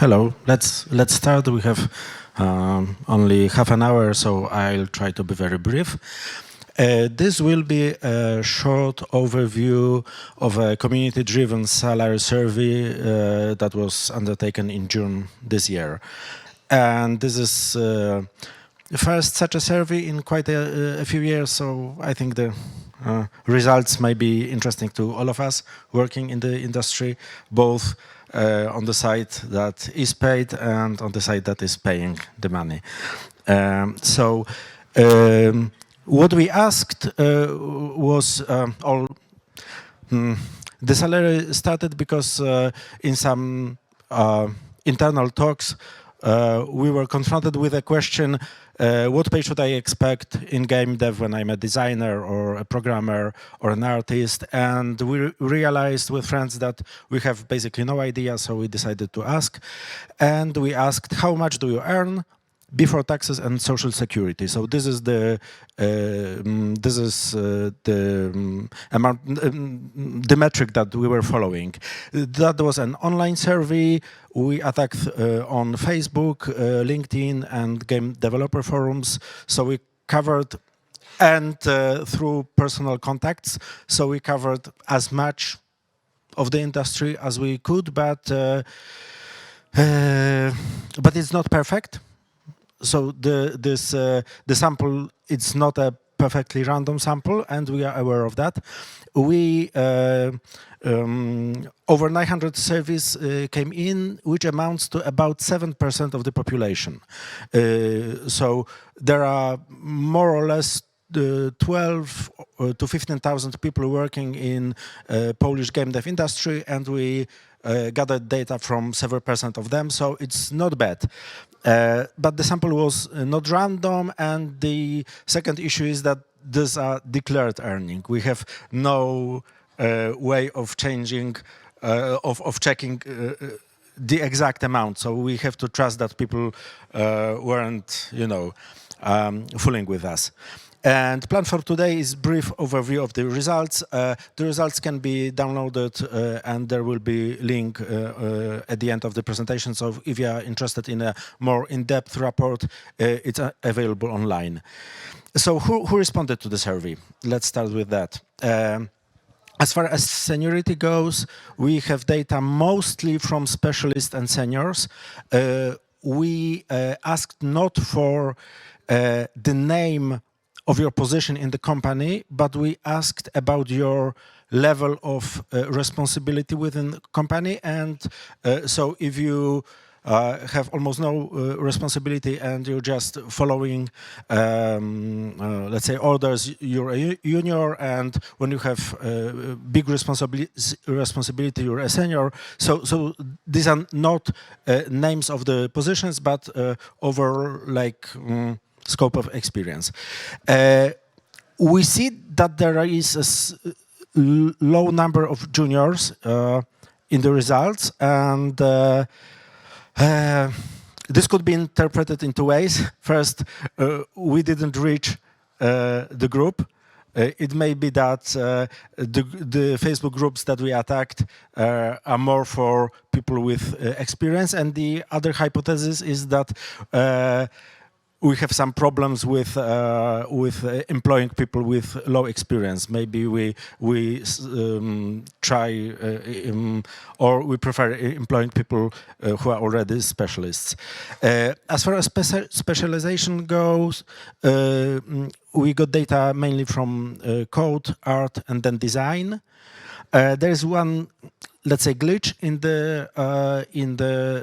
Hello. Let's start. We have only half an hour, so I'll try to be very brief. This will be a short overview of a community-driven salary survey that was undertaken in June this year. And this is the first such a survey in quite a few years, so I think the results may be interesting to all of us working in the industry, both on the side that is paid and on the side that is paying the money. What we asked was the salary started because in some internal talks we were confronted with a question, what pay should I expect in game dev when I'm a designer or a programmer or an artist? And we realized with friends that we have basically no idea, so we decided to ask. And we asked, how much do you earn before taxes and social security? So this is the amount, the metric that we were following. That was an online survey. We attacked on Facebook, LinkedIn, and game developer forums. So we covered, and through personal contacts. So we covered as much of the industry as we could, but it's not perfect. So the sample, it's not a perfectly random sample, and we are aware of that. We over 900 surveys came in, which amounts to about 7% of the population. So there are more or less 12 to 15,000 people working in Polish game dev industry, and we gathered data from several percent of them, so it's not bad. But the sample was not random, and the second issue is that these are declared earning. We have no way of changing, of checking the exact amount, so we have to trust that people weren't, fooling with us. And plan for today is brief overview of the results. The results can be downloaded and there will be link at the end of the presentation. So if you are interested in a more in-depth report, it's available online. So who responded to the survey? Let's start with that. As far as seniority goes, we have data mostly from specialists and seniors. We asked not for the name of your position in the company, but we asked about your level of responsibility within the company. And so if you have almost no responsibility and you're just following, let's say, orders, you're a junior, and when you have big responsibility, you're a senior. So these are not names of the positions, but over like scope of experience. We see that there is a low number of juniors in the results, and this could be interpreted in two ways. First, we didn't reach the group. It may be that the Facebook groups that we attacked are more for people with experience, and the other hypothesis is that we have some problems with employing people with low experience. Maybe we try or we prefer employing people who are already specialists. As far as specialization goes, we got data mainly from code, art, and then design. There is one, let's say, glitch in the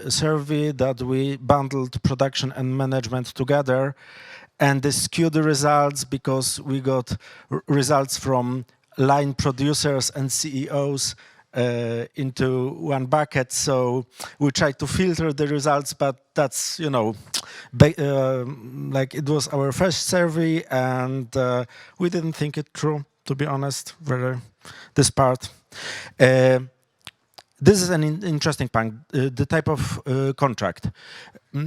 survey that we bundled production and management together, and this skewed the results because we got results from line producers and CEOs into one bucket. So we tried to filter the results, but that's, like it was our first survey, and we didn't think it through, to be honest, this part. This is an interesting point, the type of contract.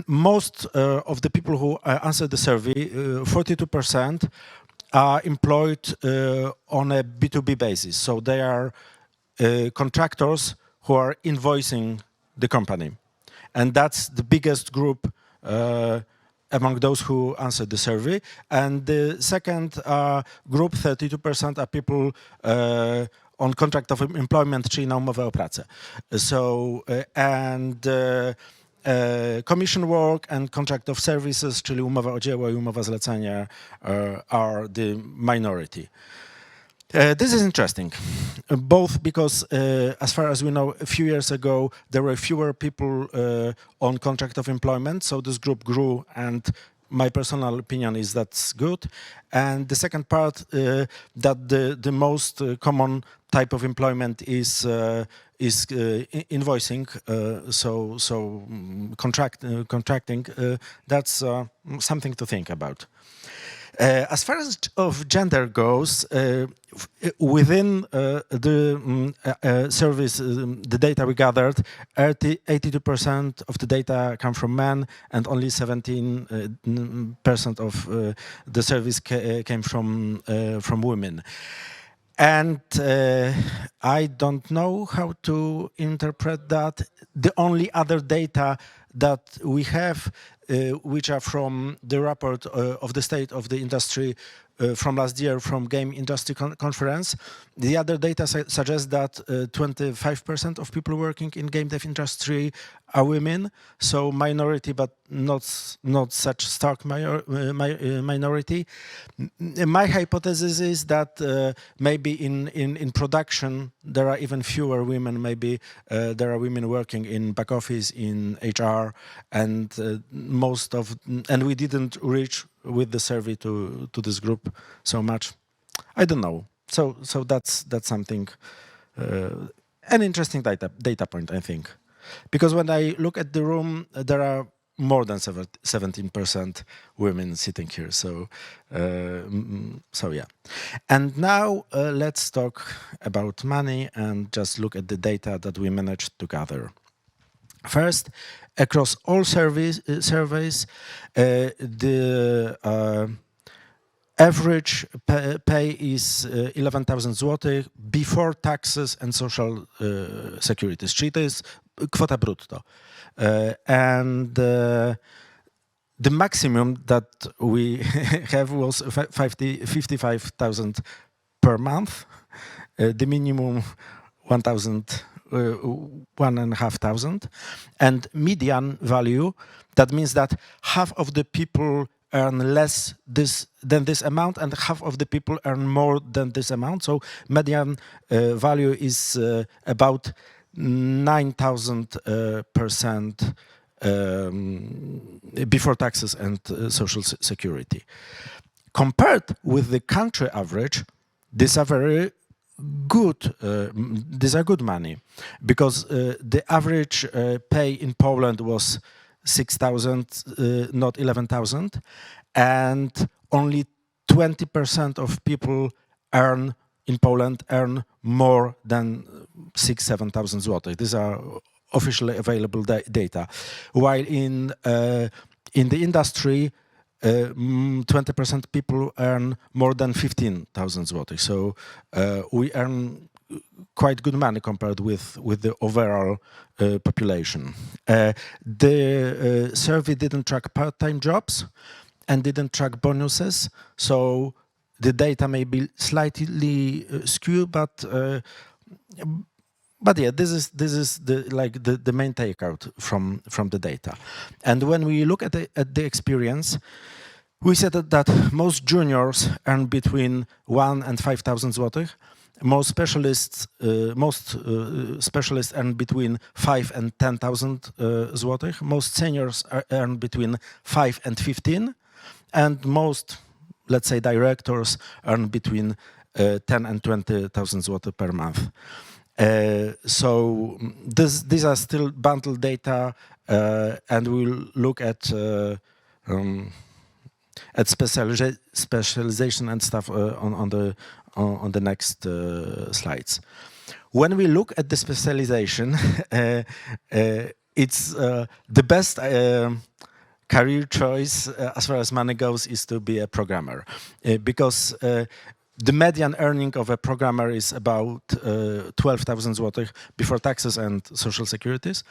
Most of the people who answered the survey, 42%, are employed on a B2B basis. So they are contractors who are invoicing the company. and that's the biggest group among those who answered the survey. And the second group, 32%, are people on contract of employment, czyli na umowę o pracę. So, commission work and contract of services, czyli umowa o dzieło i umowa zlecenia, are the minority. This is interesting, both because, as far as we know, a few years ago, there were fewer people on contract of employment, so this group grew, and my personal opinion is that's good. And the second part, that the most common type of employment is invoicing, contracting. That's something to think about. As far as of gender goes, within the service, the data we gathered, 82% of the data come from men, and only 17% of the service came from women. And I don't know how to interpret that. The only other data that we have, which are from the report of the state of the industry from last year from Game Industry Conference. The other data suggests that 25% of people working in game dev industry are women, so minority, but not such stark minority. My hypothesis is that maybe in production there are even fewer women. Maybe there are women working in back office, in HR, and and we didn't reach with the survey to this group so much. I don't know. So that's something, an interesting data point, I think. Because when I look at the room, there are more than 17% women sitting here. So yeah. And now let's talk about money and just look at the data that we managed to gather. First, across all surveys, the average pay is 11,000 zł before taxes and social securities, czyli to jest kwota brutto. And the maximum that we have was 55,000 per month. The minimum 1,500, and median value, that means that half of the people earn less than this amount, and half of the people earn more than this amount. So median value is about 9,000% before taxes and social security. Compared with the country average, these are very good. These are good money, because the average pay in Poland was 6,000, not 11,000, and only 20% of people in Poland earn more than 6,000-7,000 zł. These are officially available data. While in the industry, 20% people earn more than 15,000 zł. So we earn quite good money compared with the overall population. The survey didn't track part-time jobs and didn't track bonuses, so the data may be slightly skewed, but yeah, this is the main takeout from the data. And when we look at the experience, we said that most juniors earn between 1,000 and 5,000 zł. Most specialists earn between 5,000 and 10,000 zł. Most seniors earn between 5 and 15, and most, let's say, directors earn between 10 and 20,000 zł per month. So these are still bundled data, and we'll look at specialization and stuff on the next slides. When we look at the specialization, it's the best career choice as far as money goes is to be a programmer, because the median earning of a programmer is about 12,000 zł before taxes and social securities.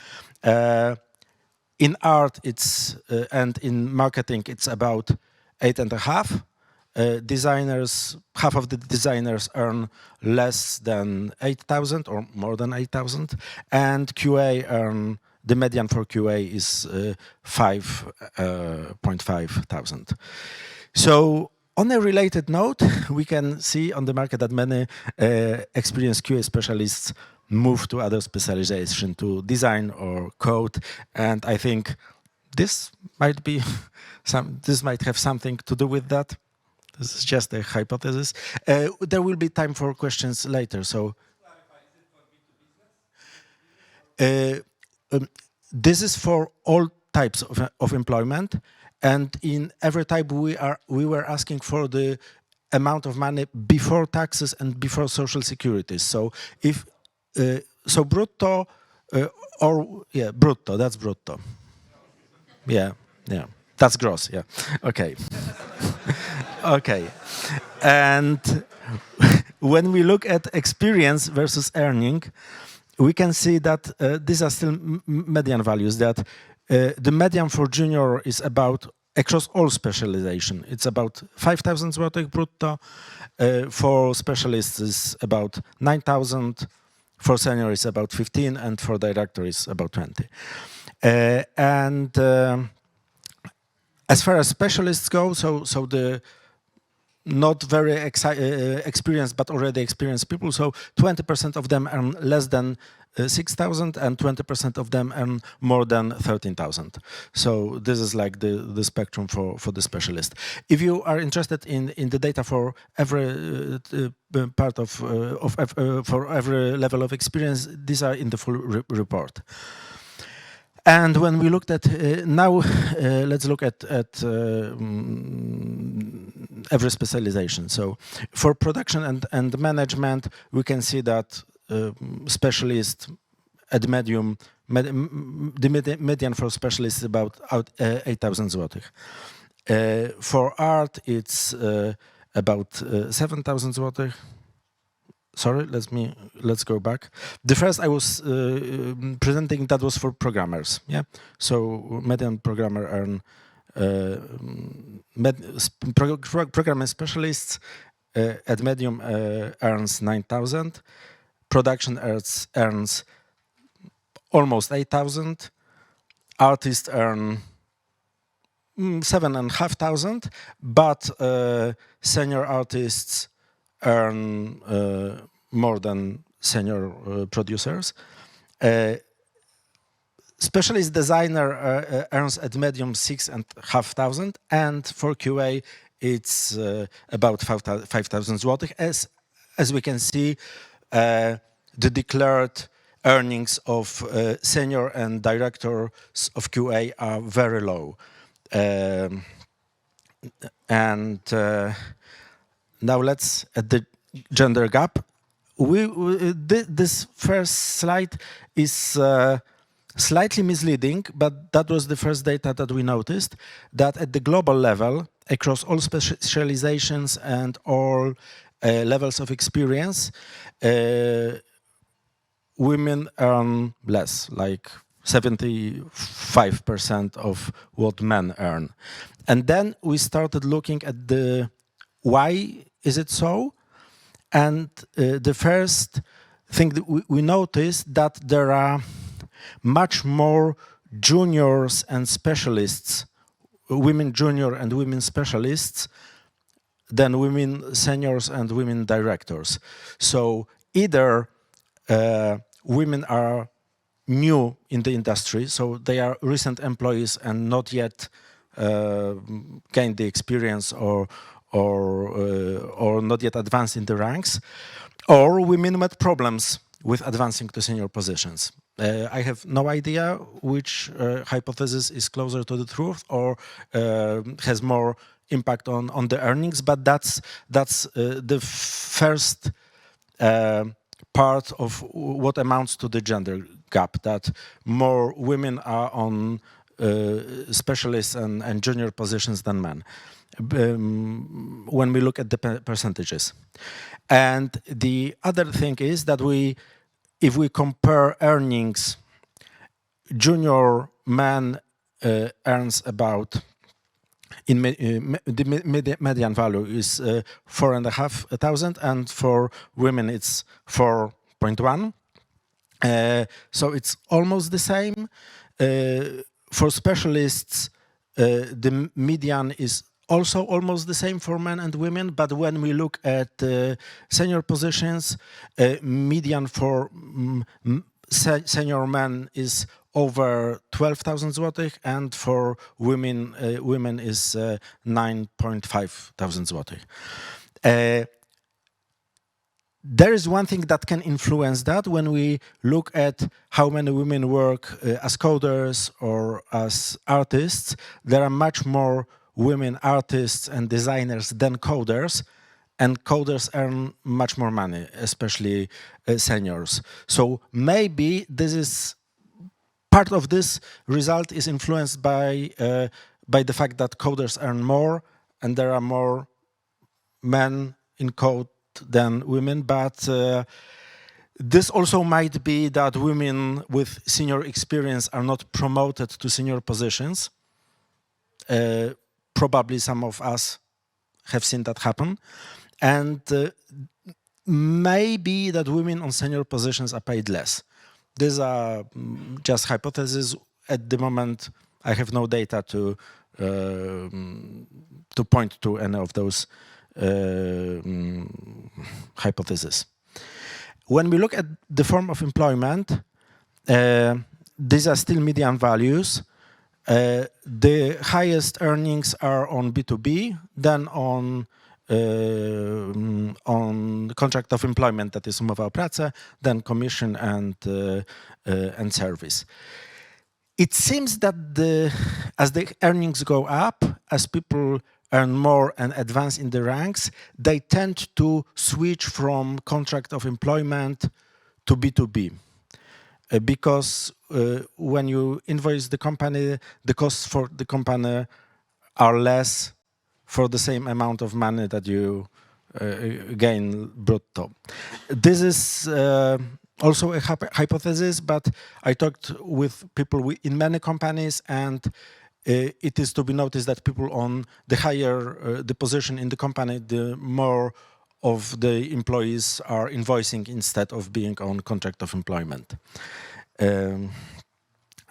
In art, it's and in marketing, it's about 8.5. Designers, half of the designers earn less than 8,000 or more than 8,000, and QA earn, the median for QA is 5.5 thousand. So on a related note, we can see on the market that many experienced QA specialists move to other specialization, to design or code, and I think this might be this might have something to do with that. This is just a hypothesis. There will be time for questions later. So this is for all types of employment, and in every type we were asking for the amount of money before taxes and before social security. So if so, brutto or yeah, brutto. That's brutto. Yeah, yeah. That's gross. Yeah. Okay. Okay. And when we look at experience versus earning, we can see that these are still median values, that the median for junior is about, across all specialization, it's about 5,000 złotych brutto. For specialists is about 9,000. For senior is about 15, and for director is about 20. As far as specialists go, so the not very experienced but already experienced people, so 20% of them earn less than 6,000 and 20% of them earn more than 13,000. So this is like the spectrum for the specialist. If you are interested in the data for every part for every level of experience, these are in the full report. And when we looked at now, let's look at every specialization. So for production and management, we can see that specialist at medium, the median for specialists is about 8,000 złotych. For art, it's about 7,000 złotych. Sorry, let's go back. The first I was presenting, that was for programmers. Yeah, so median programmer earn programming specialists at medium earns 9,000. Production earns almost 8,000. Artists earn 7,500, but senior artists earn more than senior producers. Specialist designer earns at medium 6,500, and for QA it's about 5,000 złotych. As we can see, the declared earnings of senior and directors of QA are very low. Now let's at the gender gap. This first slide is slightly misleading, but that was the first data that we noticed, that at the global level, across all specializations and all levels of experience, women earn less, like 75% of what men earn. And then we started looking at the why is it so? And the first thing that we noticed that there are much more juniors and specialists, women junior and women specialists, than women seniors and women directors. So either women are new in the industry, so they are recent employees and not yet gained the experience or not yet advanced in the ranks, or women met problems with advancing to senior positions. I have no idea which hypothesis is closer to the truth or has more impact on the earnings, but that's the first part of what amounts to the gender gap, that more women are on specialist and junior positions than men, when we look at the percentages. And the other thing is that if we compare earnings, junior men earns about the median value is 4,500, and for women it's 4.1. So it's almost the same. For specialists, the median is also almost the same for men and women, but when we look at senior positions, median for senior men is over 12,000 złotych, and for women, is 9.5 thousand złotych. There is one thing that can influence that when we look at how many women work as coders or as artists. There are much more women artists and designers than coders, and coders earn much more money, especially seniors. So maybe this is part of this result is influenced by the fact that coders earn more and there are more men in code than women, but this also might be that women with senior experience are not promoted to senior positions. Probably some of us have seen that happen. And maybe that women on senior positions are paid less. These are just hypotheses. At the moment, I have no data to point to any of those hypotheses. When we look at the form of employment, these are still median values. The highest earnings are on B2B, then on contract of employment, that is umowa o pracę, then commission and service. It seems that as the earnings go up, as people earn more and advance in the ranks, they tend to switch from contract of employment to B2B. Because when you invoice the company, the costs for the company are less for the same amount of money that you gain brutto. This is also a hypothesis, but I talked with people in many companies, and it is to be noticed that people on the higher the position in the company, the more of the employees are invoicing instead of being on contract of employment.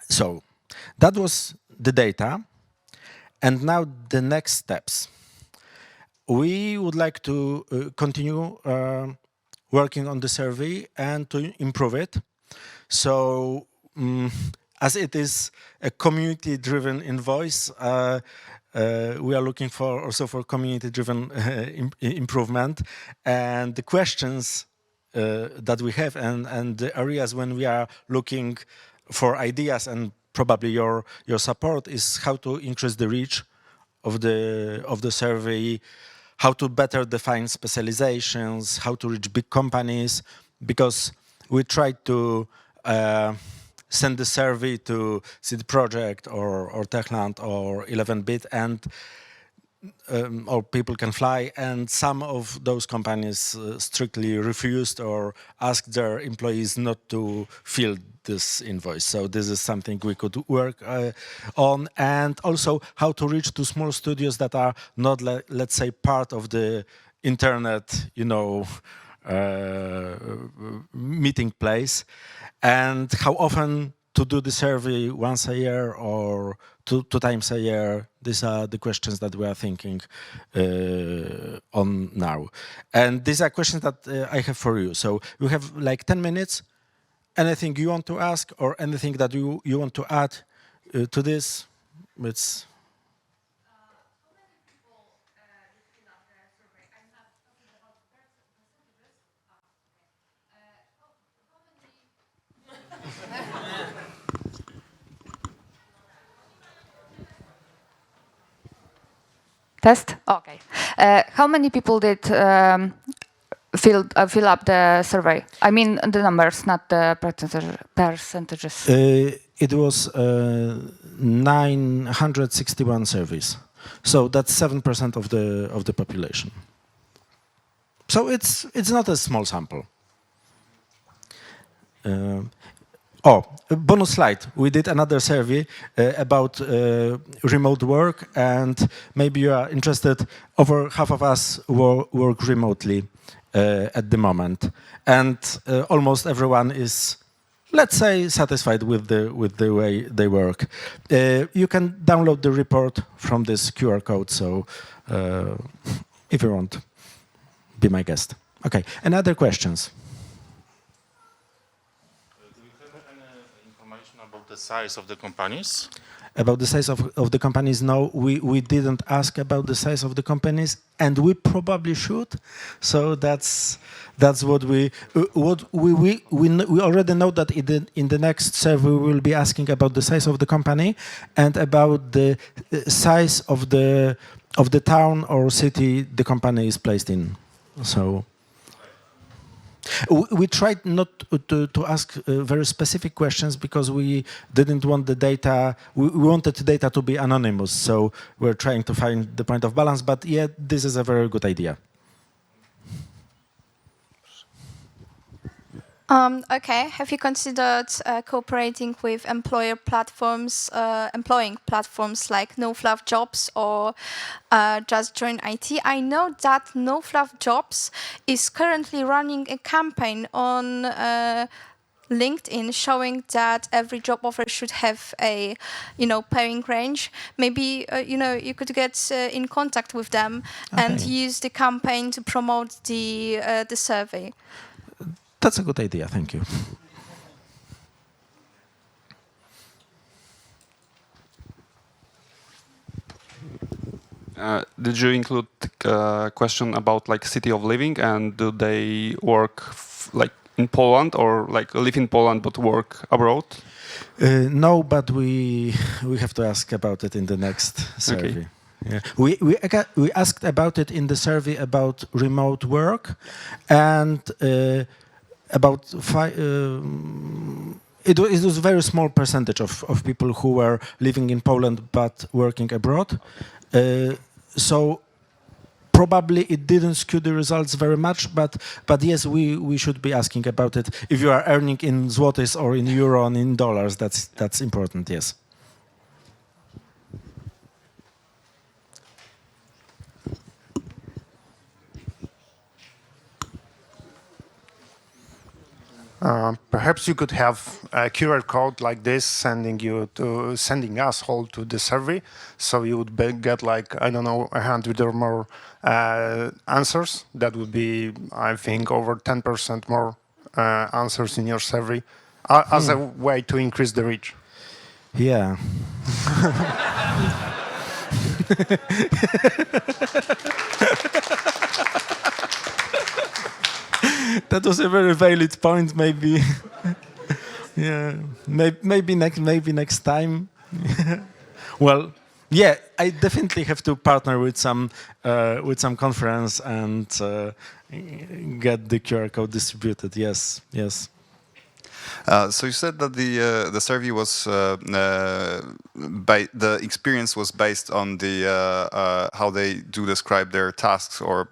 So that was the data. And now the next steps. We would like to continue working on the survey and to improve it. So as it is a community-driven invoice, we are looking for also for community-driven improvement. And the questions that we have and the areas when we are looking for ideas and probably your support is how to increase the reach of the survey, how to better define specializations, how to reach big companies, because we tried to send the survey to CD Projekt or Techland or 11-bit, and or People Can Fly, and some of those companies strictly refused or asked their employees not to fill this invoice. So this is something we could work on, and also how to reach to small studios that are not, let's say, part of the internet, meeting place, and how often to do the survey, once a year or two times a year. These are the questions that we are thinking on now. And these are questions that I have for you. So you have like 10 minutes. Anything you want to ask or anything that you want to add to this? It's Test? Okay. How many people did fill up the survey? I mean the numbers, not the percentages. It was 961 surveys. So that's 7% of the population. So it's not a small sample. Oh, a bonus slide. We did another survey about remote work, and maybe you are interested. Over half of us work remotely at the moment, and almost everyone is, let's say, satisfied with the way they work. You can download the report from this QR code. So, if you want, be my guest. Okay. Any other questions? About the size of the companies? About the size of the companies, no, we didn't ask about the size of the companies, and we probably should. So that's what we already know that in the next survey we will be asking about the size of the company and about the size of the town or city the company is placed in. So. We tried not to ask very specific questions because we didn't want the data. We wanted the data to be anonymous, so we're trying to find the point of balance. But yeah, this is a very good idea. Okay. Have you considered cooperating with employing platforms like No-Fluff Jobs or Just Join IT? I know that No-Fluff Jobs is currently running a campaign on LinkedIn showing that every job offer should have a, paying range. Maybe, you could get in contact with them and use the campaign to promote the survey. That's a good idea. Thank you. Did you include a question about like city of living, and do they work like in Poland or like live in Poland but work abroad? No, but we have to ask about it in the next survey. Okay. Yeah. We asked about it in the survey about remote work, and about it was a very small percentage of people who were living in Poland but working abroad. So probably it didn't skew the results very much, but yes, we should be asking about it. If you are earning in zlotys or in euro and in dollars, that's important. Yes. Perhaps you could have a QR code like this sending us all to the survey, so you would get like, I don't know, 100 or more answers. That would be, I think, over 10% more answers in your survey as a way to increase the reach. Yeah. That was a very valid point. Maybe, yeah. Maybe next time. Well, yeah. I definitely have to partner with some conference and get the QR code distributed. Yes, yes. So you said that the survey was the experience was based on the how they do describe their tasks or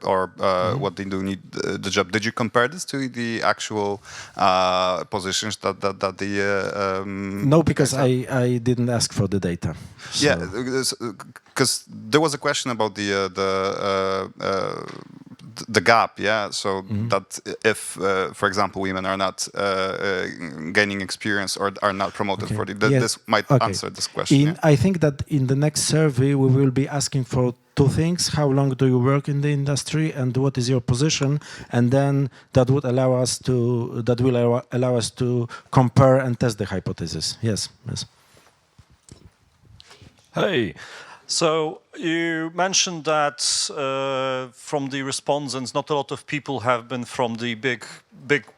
what they do need the job. Did you compare this to the actual positions that the No, because I didn't ask for the data. So. Yeah, because there was a question about the gap, yeah. So that if, for example, women are not gaining experience or are not promoted for this might answer this question. I think that in the next survey we will be asking for two things: how long do you work in the industry, and what is your position? And then that would allow us to compare and test the hypothesis. Yes, yes. Hey. So you mentioned that from the respondents, not a lot of people have been from the big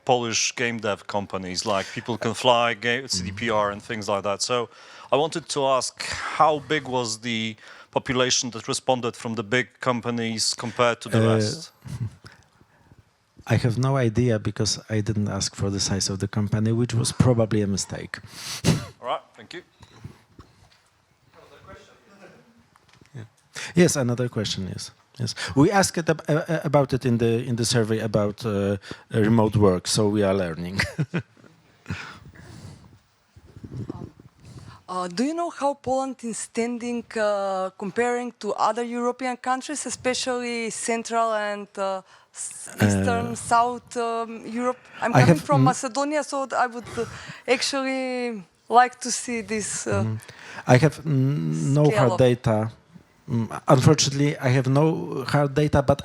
Polish game dev companies, like People Can Fly, CDPR, and things like that. So I wanted to ask, how big was the population that responded from the big companies compared to the rest? I have no idea because I didn't ask for the size of the company, which was probably a mistake. All right, thank you. Yes, another question. Yes, yes. We asked about it in the survey about remote work, so we are learning. Do you know how Poland is standing comparing to other European countries, especially Central and Eastern, South Europe? I'm coming from Macedonia, so I would actually like to see this. I have no hard data. Unfortunately, I have no hard data, but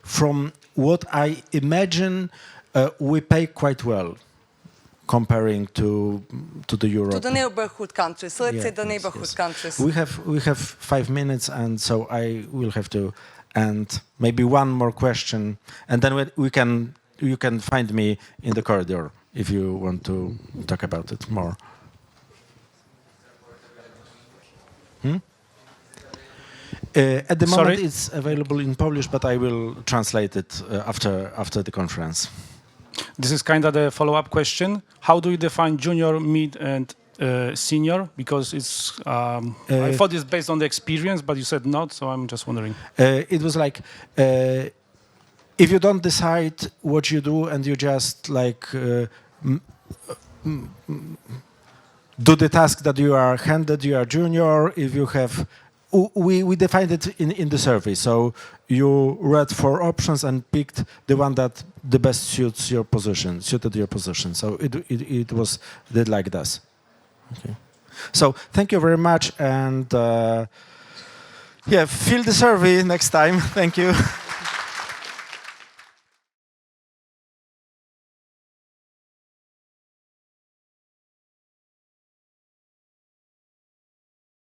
from what I imagine, we pay quite well comparing to the Europe. To the neighborhood countries. So let's say the neighborhood countries. We have 5 minutes, and so I will have to end. Maybe one more question, and then you can find me in the corridor if you want to talk about it more. At the moment, it's available in Polish, but I will translate it after the conference. This is kind of the follow-up question. How do you define junior, mid, and senior? Because it's I thought it's based on the experience, but you said not, so I'm just wondering. It was like if you don't decide what you do and you just like do the task that you are handed, you are junior. If you have, we defined it in the survey. So you read 4 options and picked the one that the best suited your position. So it was did like this. Okay. So thank you very much, and fill the survey next time. Thank you.